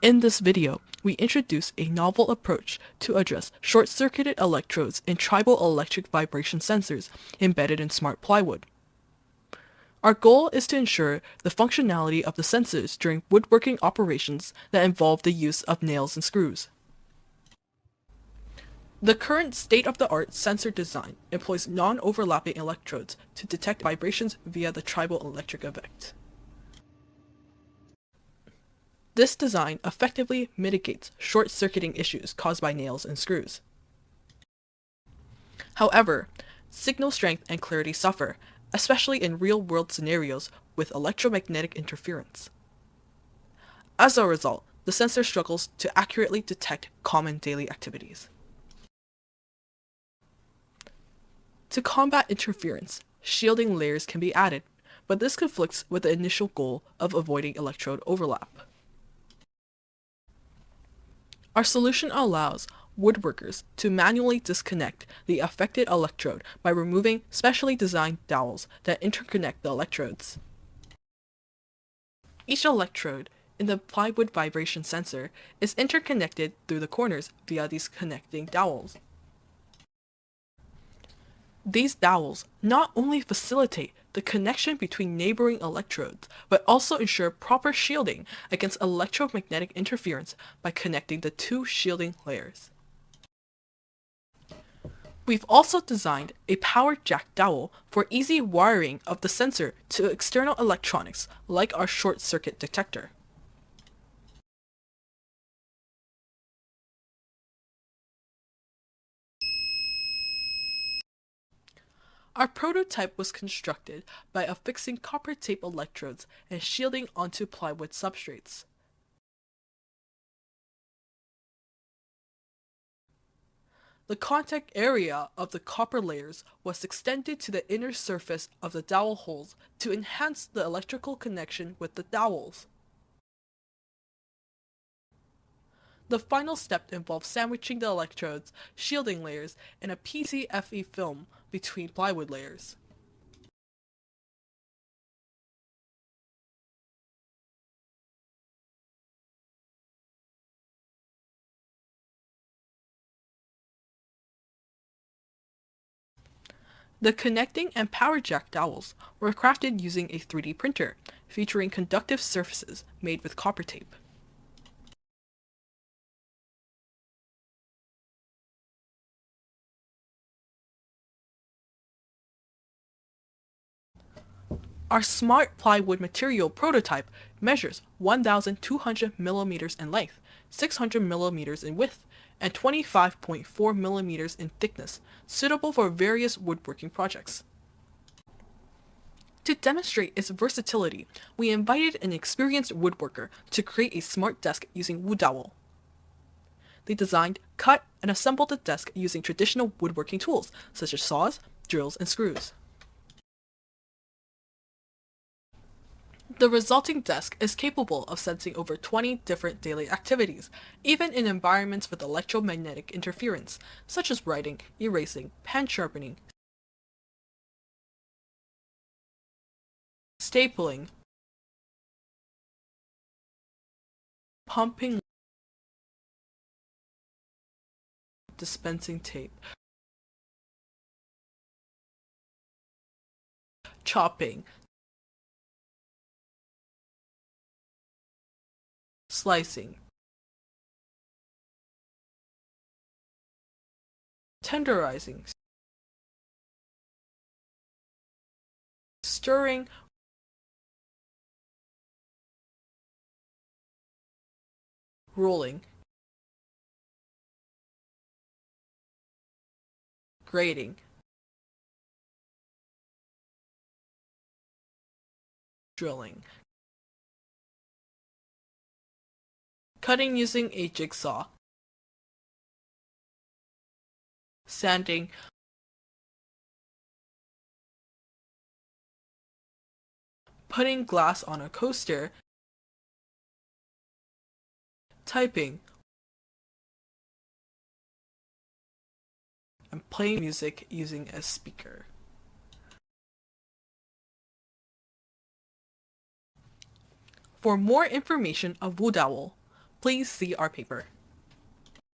In this video, we introduce a novel approach to address short-circuited electrodes in triboelectric vibration sensors embedded in smart plywood. Our goal is to ensure the functionality of the sensors during woodworking operations that involve the use of nails and screws. The current state-of-the-art sensor design employs non-overlapping electrodes to detect vibrations via the triboelectric effect. This design effectively mitigates short-circuiting issues caused by nails and screws. However, signal strength and clarity suffer, especially in real-world scenarios with electromagnetic interference. As a result, the sensor struggles to accurately detect common daily activities. To combat interference, shielding layers can be added, but this conflicts with the initial goal of avoiding electrode overlap. Our solution allows woodworkers to manually disconnect the affected electrode by removing specially designed dowels that interconnect the electrodes. Each electrode in the plywood vibration sensor is interconnected through the corners via these connecting dowels. These dowels not only facilitate the connection between neighboring electrodes, but also ensure proper shielding against electromagnetic interference by connecting the two shielding layers. We've also designed a power jack dowel for easy wiring of the sensor to external electronics like our short circuit detector. Our prototype was constructed by affixing copper tape electrodes and shielding onto plywood substrates. The contact area of the copper layers was extended to the inner surface of the dowel holes to enhance the electrical connection with the dowels. The final step involves sandwiching the electrodes, shielding layers, and a PCFE film between plywood layers. The connecting and power jack dowels were crafted using a 3D printer, featuring conductive surfaces made with copper tape. Our smart plywood material prototype measures 1,200 millimeters in length, 600 millimeters in width, and 25.4 millimeters in thickness, suitable for various woodworking projects. To demonstrate its versatility, we invited an experienced woodworker to create a smart desk using WooDowel. They designed, cut, and assembled the desk using traditional woodworking tools such as saws, drills, and screws. The resulting desk is capable of sensing over 20 different daily activities, even in environments with electromagnetic interference, such as writing, erasing, pen sharpening, stapling, pumping, dispensing tape, chopping, slicing, tenderizing, stirring, rolling, grating, drilling, cutting using a jigsaw, sanding, putting glass on a coaster, typing, and playing music using a speaker. For more information of WooDowel, Please see our paper.